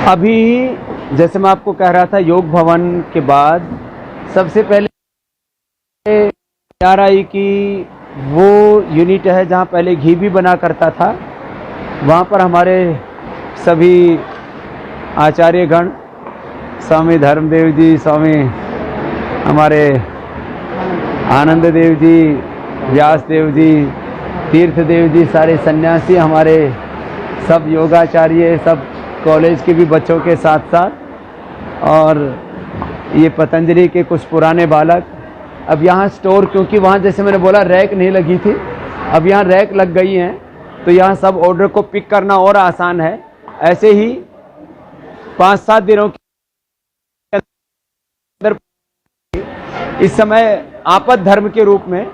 अभी जैसे मैं आपको कह रहा था, योग भवन के बाद सबसे पहले RI की वो यूनिट है जहाँ पहले घी भी बना करता था। वहाँ पर हमारे सभी आचार्यगण, स्वामी धर्मदेव जी, स्वामी हमारे आनंद देव जी, व्यास देव जी, तीर्थ देव जी, सारे सन्यासी हमारे, सब योगाचार्य, सब कॉलेज के भी बच्चों के साथ साथ, और ये पतंजलि के कुछ पुराने बालक। अब यहाँ स्टोर, क्योंकि वहाँ जैसे मैंने बोला रैक नहीं लगी थी, अब यहाँ रैक लग गई हैं, तो यहाँ सब ऑर्डर को पिक करना और आसान है। ऐसे ही 5-7 दिनों के अंदर इस समय आपद धर्म के रूप में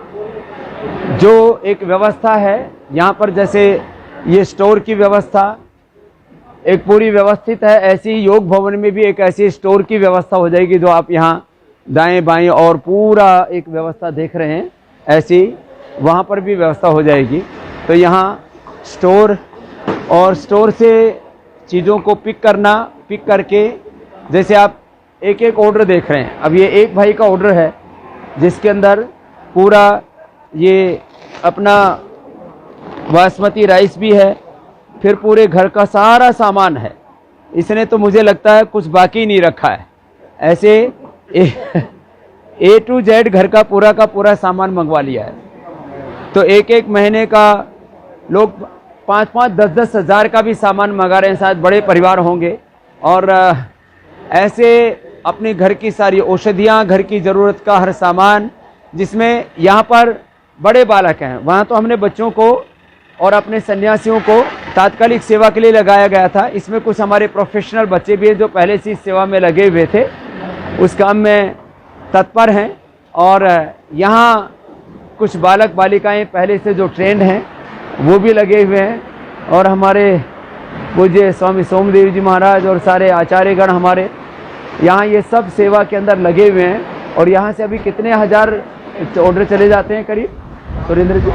जो एक व्यवस्था है यहाँ पर, जैसे ये स्टोर की व्यवस्था एक पूरी व्यवस्थित है, ऐसी योग भवन में भी एक ऐसी स्टोर की व्यवस्था हो जाएगी जो आप यहाँ दाएं बाएं और पूरा एक व्यवस्था देख रहे हैं, ऐसी वहाँ पर भी व्यवस्था हो जाएगी। तो यहाँ स्टोर, और स्टोर से चीज़ों को पिक करके, जैसे आप एक एक ऑर्डर देख रहे हैं। अब ये एक भाई का ऑर्डर है जिसके अंदर पूरा ये अपना बासमती राइस भी है, फिर पूरे घर का सारा सामान है। इसने तो मुझे लगता है कुछ बाकी नहीं रखा है। ऐसे A to Z घर का पूरा सामान मंगवा लिया है। तो एक एक महीने का लोग 5-5, 10-10 हज़ार का भी सामान मंगा रहे हैं, शायद बड़े परिवार होंगे। और ऐसे अपने घर की सारी औषधियाँ, घर की ज़रूरत का हर सामान, जिसमें यहाँ पर बड़े बालक हैं, वहाँ तो हमने बच्चों को और अपने सन्यासियों को तात्कालिक सेवा के लिए लगाया गया था। इसमें कुछ हमारे प्रोफेशनल बच्चे भी हैं जो पहले से इस सेवा में लगे हुए थे, उस काम में तत्पर हैं। और यहाँ कुछ बालक बालिकाएं पहले से जो ट्रेंड हैं वो भी लगे हुए हैं, और हमारे पूज्य स्वामी सोमदेव जी महाराज और सारे आचार्यगण हमारे यहाँ ये सब सेवा के अंदर लगे हुए हैं। और यहाँ से अभी कितने हज़ार ऑर्डर चले जाते हैं करीब, सुरेंद्र जी?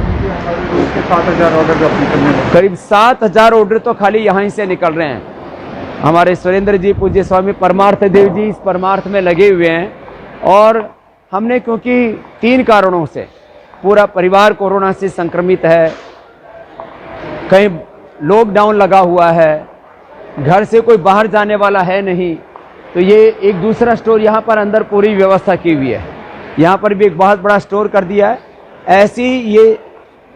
7,000 ऑर्डर करीब 7,000 ऑर्डर तो खाली यहाँ से निकल रहे हैं। हमारे सुरेंद्र जी, पूज्य स्वामी परमार्थ देव जी, इस परमार्थ में लगे हुए हैं। और हमने, क्योंकि 3 कारणों से पूरा परिवार कोरोना से संक्रमित है, कहीं लॉकडाउन लगा हुआ है, घर से कोई बाहर जाने वाला है नहीं, तो ये एक दूसरा स्टोर यहाँ पर अंदर पूरी व्यवस्था की हुई है। यहाँ पर भी एक बहुत बड़ा स्टोर कर दिया है। ऐसी ये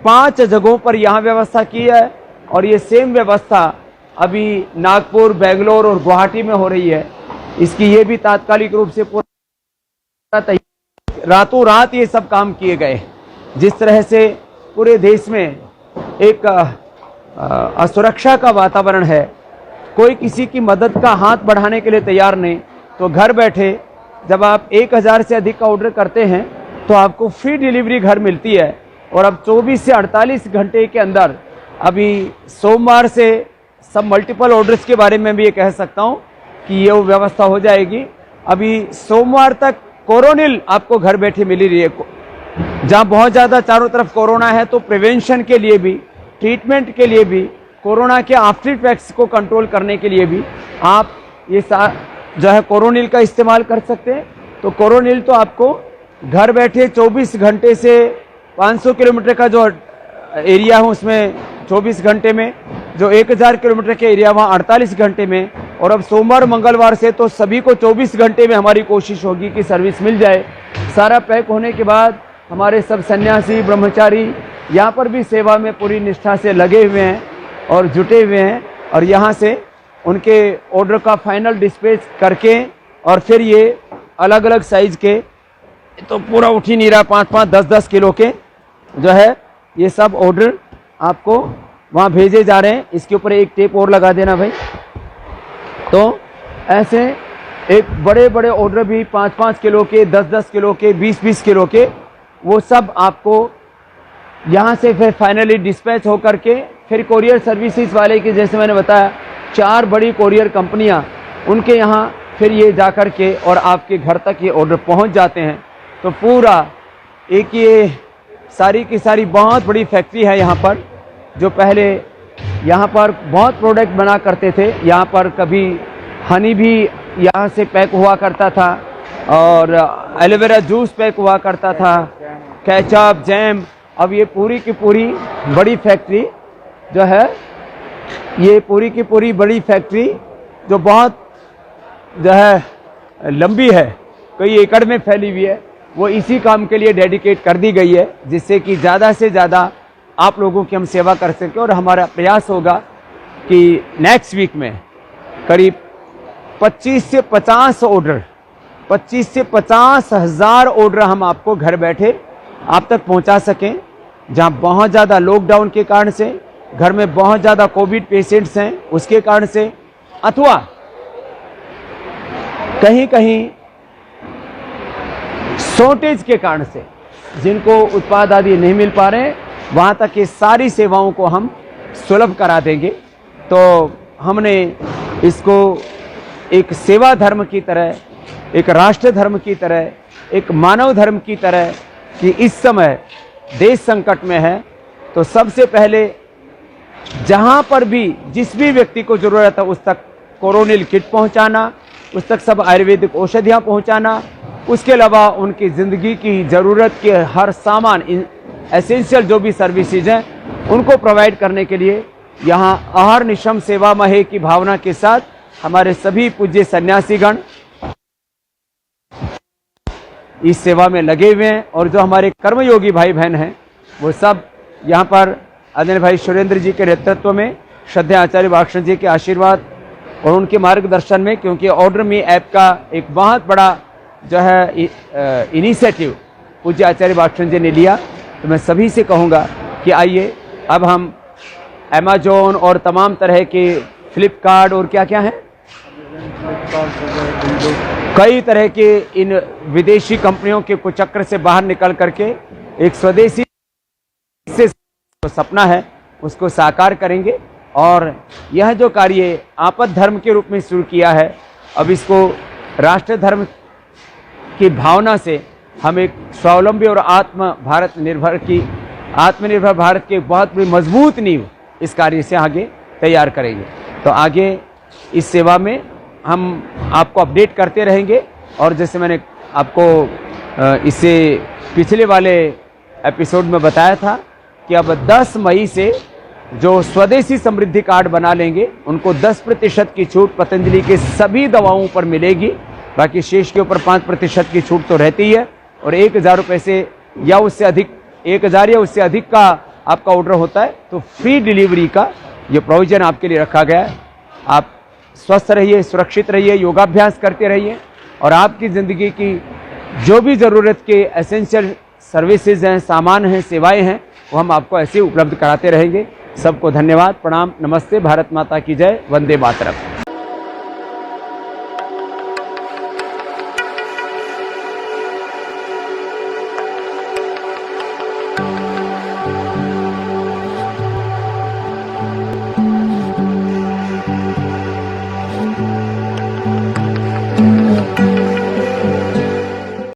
5 जगहों पर यहाँ व्यवस्था की है, और ये सेम व्यवस्था अभी नागपुर, बेंगलोर और गुवाहाटी में हो रही है। इसकी ये भी तात्कालिक रूप से पूरा रातों रात ये सब काम किए गए। जिस तरह से पूरे देश में एक असुरक्षा का वातावरण है, कोई किसी की मदद का हाथ बढ़ाने के लिए तैयार नहीं, तो घर बैठे जब आप 1,000 से अधिक का ऑर्डर करते हैं तो आपको फ्री डिलीवरी घर मिलती है। और अब 24 से 48 घंटे के अंदर, अभी सोमवार से सब मल्टीपल ऑर्डर्स के बारे में भी ये कह सकता हूँ कि ये व्यवस्था हो जाएगी। अभी सोमवार तक कोरोनिल आपको घर बैठे मिली रही है। जहाँ बहुत ज़्यादा चारों तरफ कोरोना है, तो प्रिवेंशन के लिए भी, ट्रीटमेंट के लिए भी, कोरोना के आफ्टर इफेक्ट्स को कंट्रोल करने के लिए भी आप ये जो है कोरोनिल का इस्तेमाल कर सकते हैं। तो कोरोनिल तो आपको घर बैठे 24 घंटे से 500 किलोमीटर का जो एरिया है उसमें 24 घंटे में, जो 1,000 किलोमीटर के एरिया वहाँ 48 घंटे में। और अब सोमवार मंगलवार से तो सभी को 24 घंटे में हमारी कोशिश होगी कि सर्विस मिल जाए। सारा पैक होने के बाद हमारे सब सन्यासी ब्रह्मचारी यहाँ पर भी सेवा में पूरी निष्ठा से लगे हुए हैं और जुटे हुए हैं। और यहाँ से उनके ऑर्डर का फाइनल डिस्पैच करके, और फिर ये अलग अलग साइज़ के, तो पूरा उठ ही नहीं रहा, 5-5, 10-10 किलो के जो है ये सब ऑर्डर आपको वहाँ भेजे जा रहे हैं। इसके ऊपर एक टेप और लगा देना भाई। तो ऐसे एक बड़े बड़े ऑर्डर भी 5-5 किलो के, 10-10 किलो के, 20-20 किलो के, वो सब आपको यहाँ से फिर फाइनली डिस्पैच होकर के फिर कोरियर सर्विसेज वाले की, जैसे मैंने बताया 4 बड़ी कोरियर कंपनियाँ, उनके यहाँ फिर ये जा कर के और आपके घर तक ये ऑर्डर पहुँच जाते हैं। तो पूरा एक ये सारी की सारी बहुत बड़ी फैक्ट्री है यहाँ पर, जो पहले यहाँ पर बहुत प्रोडक्ट बना करते थे। यहाँ पर कभी हनी भी यहाँ से पैक हुआ करता था, और एलोवेरा जूस पैक हुआ करता था, केचप, जैम। अब ये पूरी की पूरी बड़ी फैक्ट्री जो है, ये पूरी की पूरी बड़ी फैक्ट्री जो बहुत जो है लंबी है, कई एकड़ में फैली हुई है, वो इसी काम के लिए डेडिकेट कर दी गई है, जिससे कि ज़्यादा से ज़्यादा आप लोगों की हम सेवा कर सकें। और हमारा प्रयास होगा कि नेक्स्ट वीक में करीब 25 से 50 ऑर्डर, 25 से 50 हज़ार ऑर्डर हम आपको घर बैठे आप तक पहुंचा सकें। जहां बहुत ज़्यादा लॉकडाउन के कारण से घर में बहुत ज़्यादा कोविड पेशेंट्स हैं, उसके कारण से, अथवा कहीं कहीं शॉर्टेज के कारण से जिनको उत्पाद आदि नहीं मिल पा रहे हैं, वहाँ तक ये सारी सेवाओं को हम सुलभ करा देंगे। तो हमने इसको एक सेवा धर्म की तरह, एक राष्ट्र धर्म की तरह, एक मानव धर्म की तरह, कि इस समय देश संकट में है, तो सबसे पहले जहाँ पर भी जिस भी व्यक्ति को ज़रूरत है उस तक कोरोनिल किट पहुँचाना, उस तक सब आयुर्वेदिक औषधियाँ पहुँचाना, उसके अलावा उनकी ज़िंदगी की ज़रूरत के हर सामान, एसेंशियल जो भी सर्विसेज हैं उनको प्रोवाइड करने के लिए यहाँ अहर निशम सेवा महे की भावना के साथ हमारे सभी पूज्य सन्यासीगण इस सेवा में लगे हुए हैं। और जो हमारे कर्मयोगी भाई बहन हैं वो सब यहाँ पर आदरणीय भाई सुरेंद्र जी के नेतृत्व में, श्रद्धेय आचार्य बालकृष्ण जी के आशीर्वाद और उनके मार्गदर्शन में, क्योंकि ऑर्डर मी ऐप का एक बहुत बड़ा जो है इनिशिएटिव पूज्य आचार्य बालकृष्ण जी ने लिया, तो मैं सभी से कहूँगा कि आइए अब हम अमेजोन और तमाम तरह के फ्लिपकार्ट और क्या क्या हैं, कई तरह के इन विदेशी कंपनियों के कुचक्र से बाहर निकल करके एक स्वदेशी से सपना है उसको साकार करेंगे। और यह जो कार्य आपद धर्म के रूप में शुरू किया है, अब इसको राष्ट्र धर्म की भावना से हम एक स्वावलंबी और आत्मनिर्भर भारत की बहुत बड़ी मजबूत नींव इस कार्य से आगे तैयार करेंगे। तो आगे इस सेवा में हम आपको अपडेट करते रहेंगे। और जैसे मैंने आपको इससे पिछले वाले एपिसोड में बताया था कि अब 10 मई से जो स्वदेशी समृद्धि कार्ड बना लेंगे उनको 10% की छूट पतंजलि के सभी दवाओं पर मिलेगी। बाकी शेष के ऊपर 5% की छूट तो रहती है, और 1000 रुपये से या उससे अधिक, 1000 या उससे अधिक का आपका ऑर्डर होता है तो फ्री डिलीवरी का ये प्रोविजन आपके लिए रखा गया है। आप स्वस्थ रहिए, सुरक्षित रहिए, योगाभ्यास करते रहिए, और आपकी ज़िंदगी की जो भी ज़रूरत के एसेंशियल सर्विसेज हैं, सामान हैं, सेवाएं हैं, वो हम आपको ऐसे उपलब्ध कराते रहेंगे। सबको धन्यवाद, प्रणाम, नमस्ते, भारत माता की जय, वंदे मातरम।